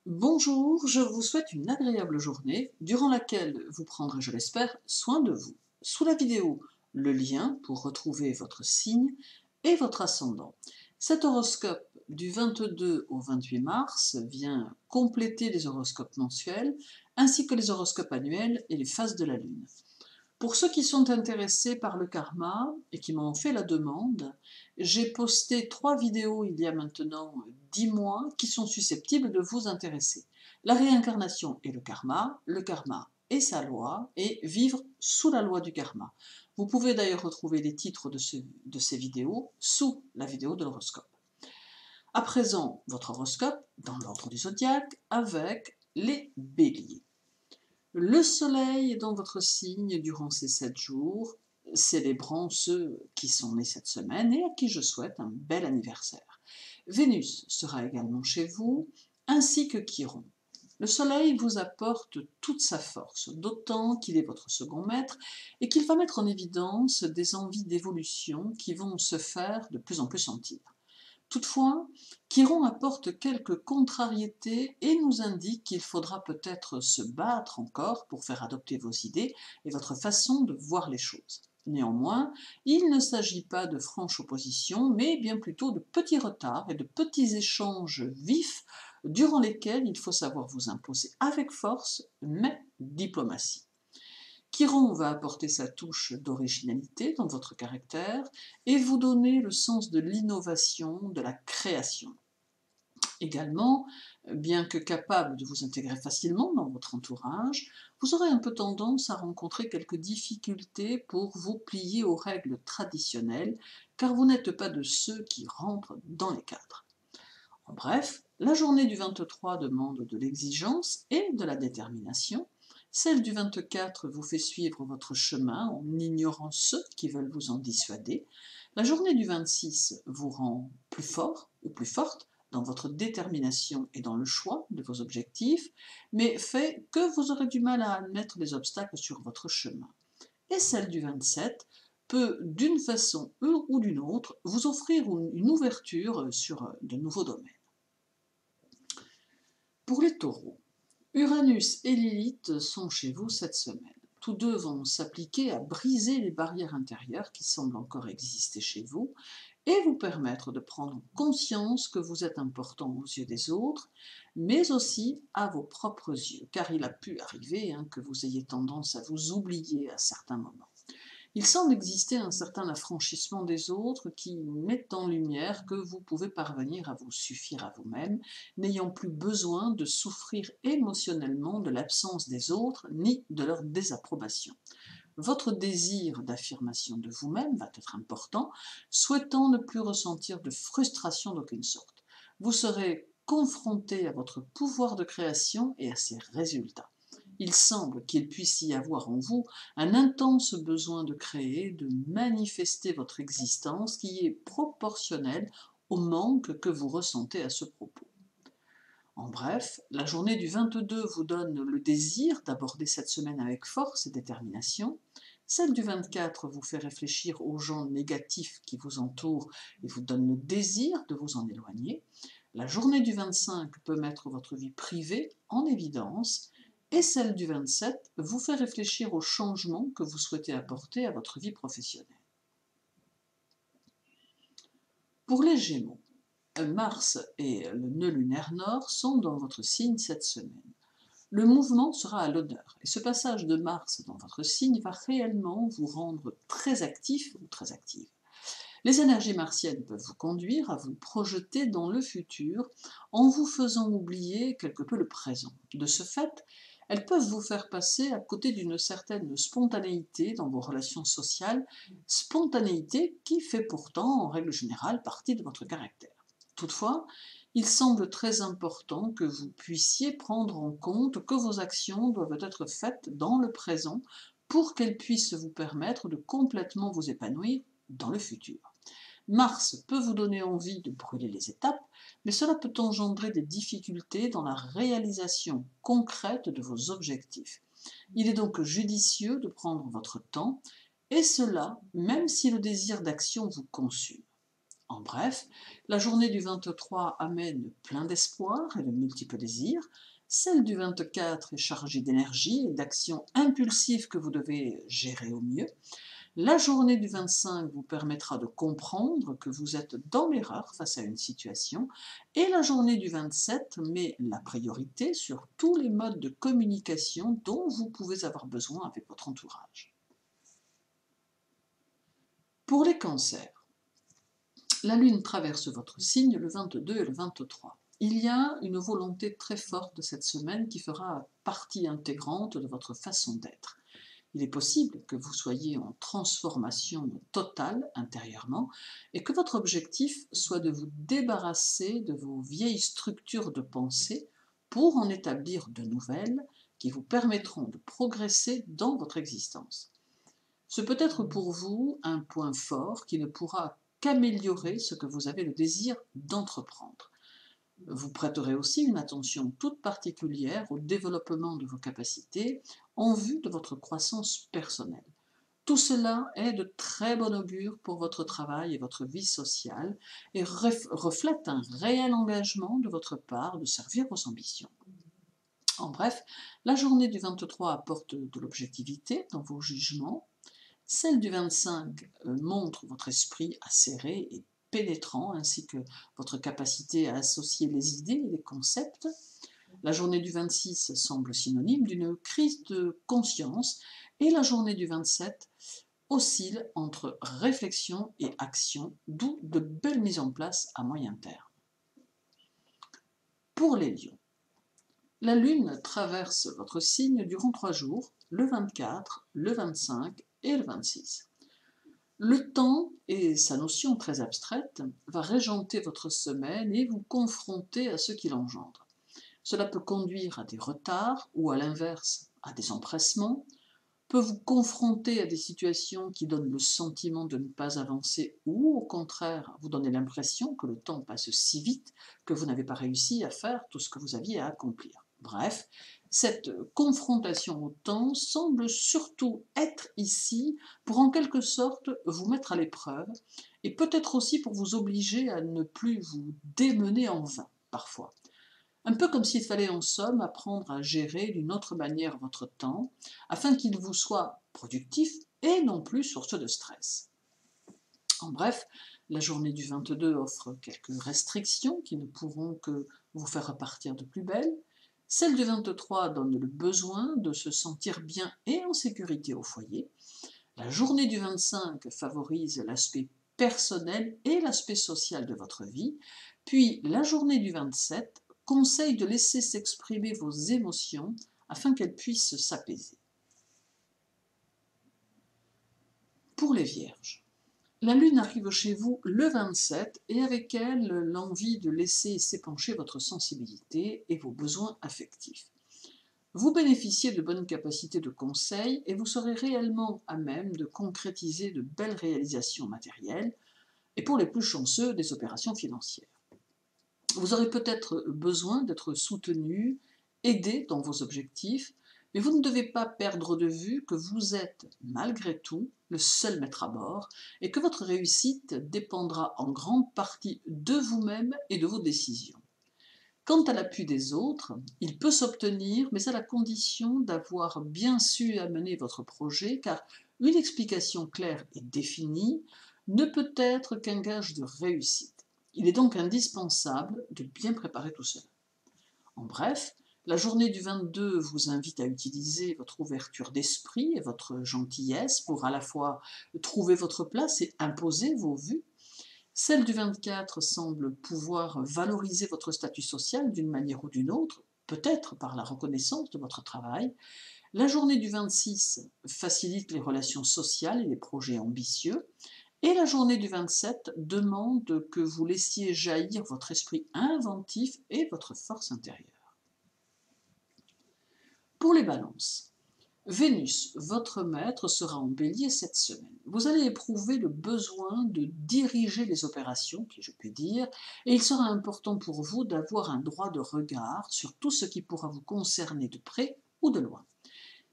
Bonjour, je vous souhaite une agréable journée durant laquelle vous prendrez, je l'espère, soin de vous. Sous la vidéo, le lien pour retrouver votre signe et votre ascendant. Cet horoscope du 22 au 28 mars vient compléter les horoscopes mensuels ainsi que les horoscopes annuels et les phases de la Lune. Pour ceux qui sont intéressés par le karma et qui m'ont fait la demande, j'ai posté 3 vidéos il y a maintenant 10 mois qui sont susceptibles de vous intéresser. La réincarnation et le karma et sa loi, et vivre sous la loi du karma. Vous pouvez d'ailleurs retrouver les titres de ces vidéos sous la vidéo de l'horoscope. À présent, votre horoscope dans l'ordre du zodiaque avec les béliers. Le soleil est dans votre signe durant ces 7 jours, célébrant ceux qui sont nés cette semaine et à qui je souhaite un bel anniversaire. Vénus sera également chez vous, ainsi que Chiron. Le soleil vous apporte toute sa force, d'autant qu'il est votre second maître et qu'il va mettre en évidence des envies d'évolution qui vont se faire de plus en plus sentir. Toutefois, Chiron apporte quelques contrariétés et nous indique qu'il faudra peut-être se battre encore pour faire adopter vos idées et votre façon de voir les choses. Néanmoins, il ne s'agit pas de franche opposition, mais bien plutôt de petits retards et de petits échanges vifs durant lesquels il faut savoir vous imposer avec force, mais diplomatie. Chiron va apporter sa touche d'originalité dans votre caractère et vous donner le sens de l'innovation, de la création. Également, bien que capable de vous intégrer facilement dans votre entourage, vous aurez un peu tendance à rencontrer quelques difficultés pour vous plier aux règles traditionnelles, car vous n'êtes pas de ceux qui rentrent dans les cadres. En bref, la journée du 23 demande de l'exigence et de la détermination. Celle du 24 vous fait suivre votre chemin en ignorant ceux qui veulent vous en dissuader. La journée du 26 vous rend plus fort ou plus forte dans votre détermination et dans le choix de vos objectifs, mais fait que vous aurez du mal à admettre les obstacles sur votre chemin. Et celle du 27 peut, d'une façon ou d'une autre, vous offrir une ouverture sur de nouveaux domaines. Pour les taureaux, Uranus et Lilith sont chez vous cette semaine. Tous deux vont s'appliquer à briser les barrières intérieures qui semblent encore exister chez vous et vous permettre de prendre conscience que vous êtes important aux yeux des autres, mais aussi à vos propres yeux, car il a pu arriver que vous ayez tendance à vous oublier à certains moments. Il semble exister un certain affranchissement des autres qui met en lumière que vous pouvez parvenir à vous suffire à vous-même, n'ayant plus besoin de souffrir émotionnellement de l'absence des autres ni de leur désapprobation. Votre désir d'affirmation de vous-même va être important, souhaitant ne plus ressentir de frustration d'aucune sorte. Vous serez confronté à votre pouvoir de création et à ses résultats. Il semble qu'il puisse y avoir en vous un intense besoin de créer, de manifester votre existence qui est proportionnel au manque que vous ressentez à ce propos. En bref, la journée du 22 vous donne le désir d'aborder cette semaine avec force et détermination. Celle du 24 vous fait réfléchir aux gens négatifs qui vous entourent et vous donne le désir de vous en éloigner. La journée du 25 peut mettre votre vie privée en évidence et celle du 27 vous fait réfléchir aux changements que vous souhaitez apporter à votre vie professionnelle. Pour les Gémeaux, Mars et le nœud lunaire nord sont dans votre signe cette semaine. Le mouvement sera à l'honneur et ce passage de Mars dans votre signe va réellement vous rendre très actif ou très active. Les énergies martiennes peuvent vous conduire à vous projeter dans le futur en vous faisant oublier quelque peu le présent. De ce fait, elles peuvent vous faire passer à côté d'une certaine spontanéité dans vos relations sociales, spontanéité qui fait pourtant, en règle générale, partie de votre caractère. Toutefois, il semble très important que vous puissiez prendre en compte que vos actions doivent être faites dans le présent pour qu'elles puissent vous permettre de complètement vous épanouir dans le futur. Mars peut vous donner envie de brûler les étapes, mais cela peut engendrer des difficultés dans la réalisation concrète de vos objectifs. Il est donc judicieux de prendre votre temps, et cela même si le désir d'action vous consume. En bref, la journée du 23 amène plein d'espoir et de multiples désirs. Celle du 24 est chargée d'énergie et d'actions impulsives que vous devez gérer au mieux. La journée du 25 vous permettra de comprendre que vous êtes dans l'erreur face à une situation et la journée du 27 met la priorité sur tous les modes de communication dont vous pouvez avoir besoin avec votre entourage. Pour les cancers, la Lune traverse votre signe le 22 et le 23. Il y a une volonté très forte de cette semaine qui fera partie intégrante de votre façon d'être. Il est possible que vous soyez en transformation totale intérieurement et que votre objectif soit de vous débarrasser de vos vieilles structures de pensée pour en établir de nouvelles qui vous permettront de progresser dans votre existence. Ce peut être pour vous un point fort qui ne pourra qu'améliorer ce que vous avez le désir d'entreprendre. Vous prêterez aussi une attention toute particulière au développement de vos capacités en vue de votre croissance personnelle. Tout cela est de très bon augure pour votre travail et votre vie sociale et reflète un réel engagement de votre part de servir vos ambitions. En bref, la journée du 23 apporte de l'objectivité dans vos jugements. Celle du 25 montre votre esprit acéré et pénétrant, ainsi que votre capacité à associer les idées et les concepts. La journée du 26 semble synonyme d'une crise de conscience et la journée du 27 oscille entre réflexion et action, d'où de belles mises en place à moyen terme. Pour les lions, la Lune traverse votre signe durant 3 jours, le 24, le 25 et le 26. Le temps et sa notion très abstraite va régenter votre semaine et vous confronter à ce qu'il engendre. Cela peut conduire à des retards ou à l'inverse à des empressements, peut vous confronter à des situations qui donnent le sentiment de ne pas avancer ou au contraire vous donner l'impression que le temps passe si vite que vous n'avez pas réussi à faire tout ce que vous aviez à accomplir. Bref, cette confrontation au temps semble surtout être ici pour en quelque sorte vous mettre à l'épreuve et peut-être aussi pour vous obliger à ne plus vous démener en vain parfois. Un peu comme s'il fallait en somme apprendre à gérer d'une autre manière votre temps afin qu'il vous soit productif et non plus source de stress. En bref, la journée du 22 offre quelques restrictions qui ne pourront que vous faire repartir de plus belle. Celle du 23 donne le besoin de se sentir bien et en sécurité au foyer. La journée du 25 favorise l'aspect personnel et l'aspect social de votre vie. Puis la journée du 27 conseille de laisser s'exprimer vos émotions afin qu'elles puissent s'apaiser. Pour les Vierges, la Lune arrive chez vous le 27 et avec elle l'envie de laisser s'épancher votre sensibilité et vos besoins affectifs. Vous bénéficiez de bonnes capacités de conseil et vous serez réellement à même de concrétiser de belles réalisations matérielles et pour les plus chanceux, des opérations financières. Vous aurez peut-être besoin d'être soutenu, aidé dans vos objectifs, mais vous ne devez pas perdre de vue que vous êtes, malgré tout, le seul maître à bord et que votre réussite dépendra en grande partie de vous-même et de vos décisions. Quant à l'appui des autres, il peut s'obtenir, mais à la condition d'avoir bien su amener votre projet, car une explication claire et définie ne peut être qu'un gage de réussite. Il est donc indispensable de bien préparer tout cela. En bref, la journée du 22 vous invite à utiliser votre ouverture d'esprit et votre gentillesse pour à la fois trouver votre place et imposer vos vues. Celle du 24 semble pouvoir valoriser votre statut social d'une manière ou d'une autre, peut-être par la reconnaissance de votre travail. La journée du 26 facilite les relations sociales et les projets ambitieux. Et la journée du 27 demande que vous laissiez jaillir votre esprit inventif et votre force intérieure. Pour les balances, Vénus, votre maître, sera en Bélier cette semaine. Vous allez éprouver le besoin de diriger les opérations, si je puis dire, et il sera important pour vous d'avoir un droit de regard sur tout ce qui pourra vous concerner de près ou de loin.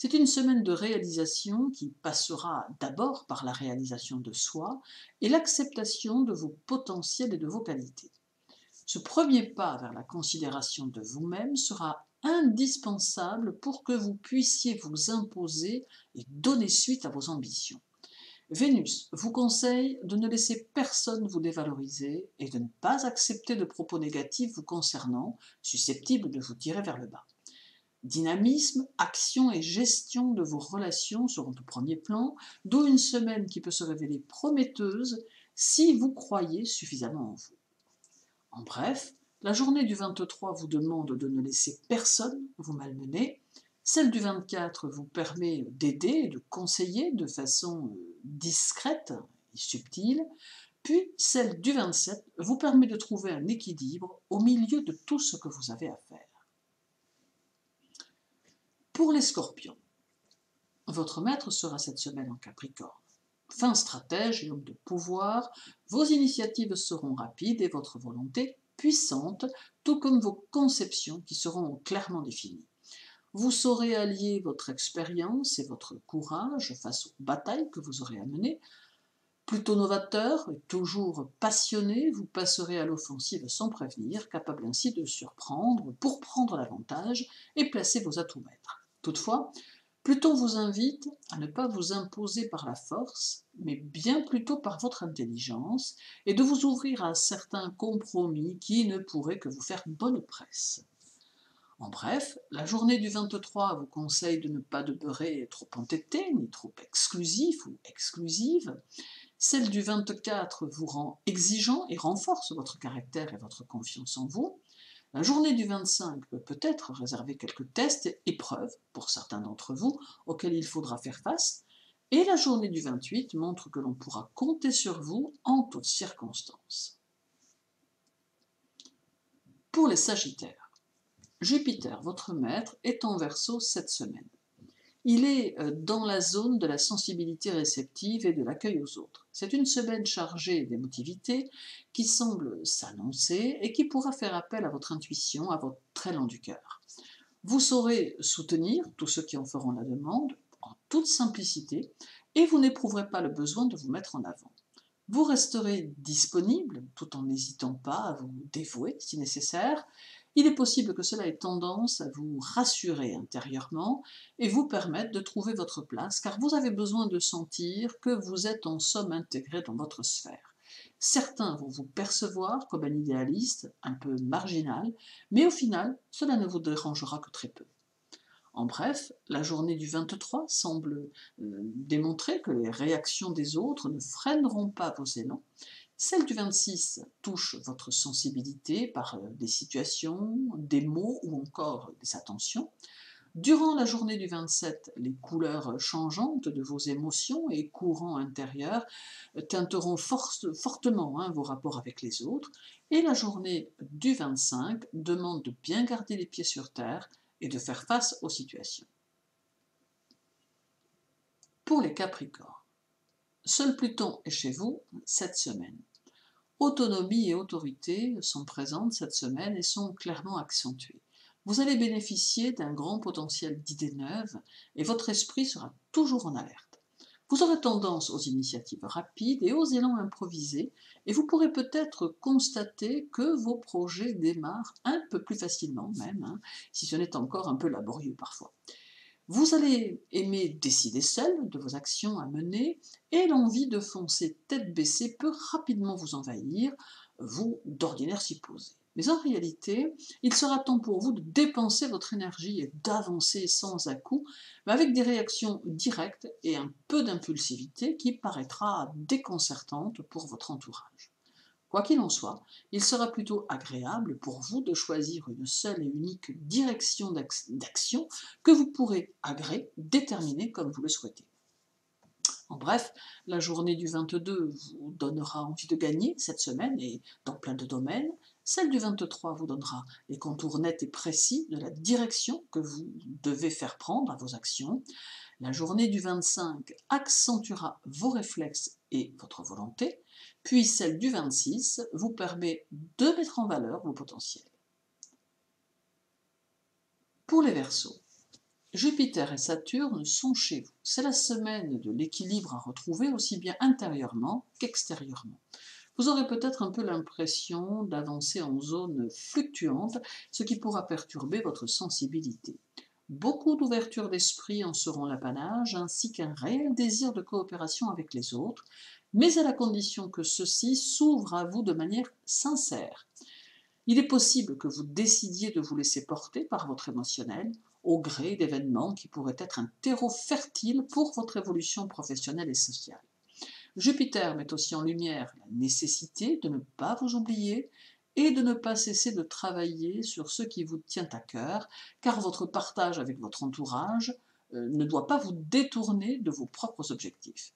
C'est une semaine de réalisation qui passera d'abord par la réalisation de soi et l'acceptation de vos potentiels et de vos qualités. Ce premier pas vers la considération de vous-même sera indispensable pour que vous puissiez vous imposer et donner suite à vos ambitions. Vénus vous conseille de ne laisser personne vous dévaloriser et de ne pas accepter de propos négatifs vous concernant, susceptibles de vous tirer vers le bas. Dynamisme, action et gestion de vos relations seront au premier plan, d'où une semaine qui peut se révéler prometteuse si vous croyez suffisamment en vous. En bref, la journée du 23 vous demande de ne laisser personne vous malmener. Celle du 24 vous permet d'aider et de conseiller de façon discrète et subtile. Puis celle du 27 vous permet de trouver un équilibre au milieu de tout ce que vous avez à faire. Pour les scorpions, votre maître sera cette semaine en Capricorne. Fin stratège et homme de pouvoir, vos initiatives seront rapides et votre volonté puissante, tout comme vos conceptions qui seront clairement définies. Vous saurez allier votre expérience et votre courage face aux batailles que vous aurez à mener. Plutôt novateur et toujours passionné, vous passerez à l'offensive sans prévenir, capable ainsi de surprendre pour prendre l'avantage et placer vos atouts maîtres. Toutefois, Pluton vous invite à ne pas vous imposer par la force, mais bien plutôt par votre intelligence, et de vous ouvrir à certains compromis qui ne pourraient que vous faire bonne presse. En bref, la journée du 23 vous conseille de ne pas demeurer trop entêté, ni trop exclusif ou exclusive. Celle du 24 vous rend exigeant et renforce votre caractère et votre confiance en vous. La journée du 25 peut peut-être réserver quelques tests et épreuves pour certains d'entre vous auxquels il faudra faire face, et la journée du 28 montre que l'on pourra compter sur vous en toutes circonstances. Pour les Sagittaires, Jupiter, votre maître, est en Verseau cette semaine. Il est dans la zone de la sensibilité réceptive et de l'accueil aux autres. C'est une semaine chargée d'émotivité qui semble s'annoncer et qui pourra faire appel à votre intuition, à votre élan du cœur. Vous saurez soutenir tous ceux qui en feront la demande en toute simplicité et vous n'éprouverez pas le besoin de vous mettre en avant. Vous resterez disponible tout en n'hésitant pas à vous dévouer si nécessaire. Il est possible que cela ait tendance à vous rassurer intérieurement et vous permettre de trouver votre place, car vous avez besoin de sentir que vous êtes en somme intégré dans votre sphère. Certains vont vous percevoir comme un idéaliste, un peu marginal, mais au final, cela ne vous dérangera que très peu. En bref, la journée du 23 semble démontrer que les réactions des autres ne freineront pas vos élans. Celle du 26 touche votre sensibilité par des situations, des mots ou encore des attentions. Durant la journée du 27, les couleurs changeantes de vos émotions et courants intérieurs teinteront fortement vos rapports avec les autres. Et la journée du 25 demande de bien garder les pieds sur terre et de faire face aux situations. Pour les Capricornes, seul Pluton est chez vous cette semaine. Autonomie et autorité sont présentes cette semaine et sont clairement accentuées. Vous allez bénéficier d'un grand potentiel d'idées neuves et votre esprit sera toujours en alerte. Vous aurez tendance aux initiatives rapides et aux élans improvisés et vous pourrez peut-être constater que vos projets démarrent un peu plus facilement même, si ce n'est encore un peu laborieux parfois. Vous allez aimer décider seul de vos actions à mener et l'envie de foncer tête baissée peut rapidement vous envahir, vous d'ordinaire s'y poser. Mais en réalité, il sera temps pour vous de dépenser votre énergie et d'avancer sans à-coups, mais avec des réactions directes et un peu d'impulsivité qui paraîtra déconcertante pour votre entourage. Quoi qu'il en soit, il sera plutôt agréable pour vous de choisir une seule et unique direction d'action que vous pourrez à gré déterminer comme vous le souhaitez. En bref, la journée du 22 vous donnera envie de gagner cette semaine et dans plein de domaines. Celle du 23 vous donnera les contours nets et précis de la direction que vous devez faire prendre à vos actions. La journée du 25 accentuera vos réflexes et votre volonté, puis celle du 26 vous permet de mettre en valeur vos potentiels. Pour les Verseaux, Jupiter et Saturne sont chez vous. C'est la semaine de l'équilibre à retrouver aussi bien intérieurement qu'extérieurement. Vous aurez peut-être un peu l'impression d'avancer en zone fluctuante, ce qui pourra perturber votre sensibilité. Beaucoup d'ouverture d'esprit en seront l'apanage, ainsi qu'un réel désir de coopération avec les autres, mais à la condition que ceux-ci s'ouvrent à vous de manière sincère. Il est possible que vous décidiez de vous laisser porter par votre émotionnel, au gré d'événements qui pourraient être un terreau fertile pour votre évolution professionnelle et sociale. Jupiter met aussi en lumière la nécessité de ne pas vous oublier et de ne pas cesser de travailler sur ce qui vous tient à cœur, car votre partage avec votre entourage ne doit pas vous détourner de vos propres objectifs.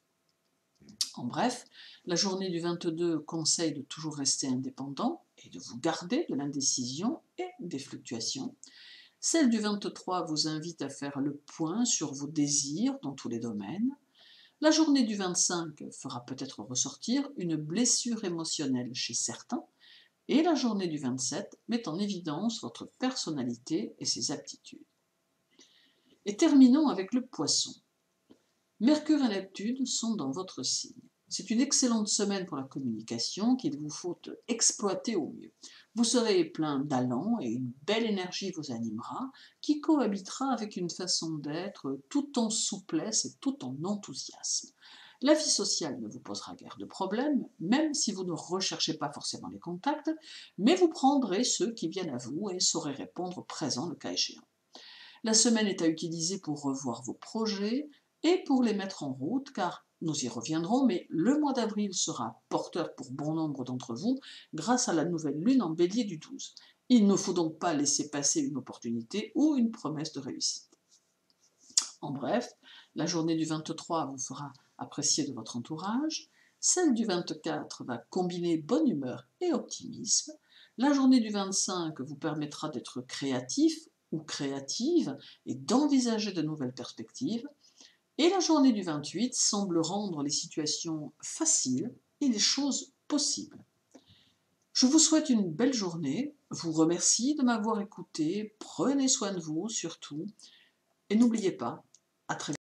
En bref, la journée du 22 conseille de toujours rester indépendant et de vous garder de l'indécision et des fluctuations. Celle du 23 vous invite à faire le point sur vos désirs dans tous les domaines. La journée du 25 fera peut-être ressortir une blessure émotionnelle chez certains, et la journée du 27 met en évidence votre personnalité et ses aptitudes. Et terminons avec le Poisson. Mercure et Neptune sont dans votre signe. C'est une excellente semaine pour la communication qu'il vous faut exploiter au mieux. Vous serez plein d'allant et une belle énergie vous animera, qui cohabitera avec une façon d'être tout en souplesse et tout en enthousiasme. La vie sociale ne vous posera guère de problème, même si vous ne recherchez pas forcément les contacts, mais vous prendrez ceux qui viennent à vous et saurez répondre présent le cas échéant. La semaine est à utiliser pour revoir vos projets et pour les mettre en route, car nous y reviendrons, mais le mois d'avril sera porteur pour bon nombre d'entre vous grâce à la nouvelle lune en bélier du 12. Il ne faut donc pas laisser passer une opportunité ou une promesse de réussite. En bref, la journée du 23 vous fera apprécier de votre entourage, celle du 24 va combiner bonne humeur et optimisme, la journée du 25 vous permettra d'être créatif ou créative et d'envisager de nouvelles perspectives, et la journée du 28 semble rendre les situations faciles et les choses possibles. Je vous souhaite une belle journée, vous remercie de m'avoir écouté, prenez soin de vous surtout, et n'oubliez pas, à très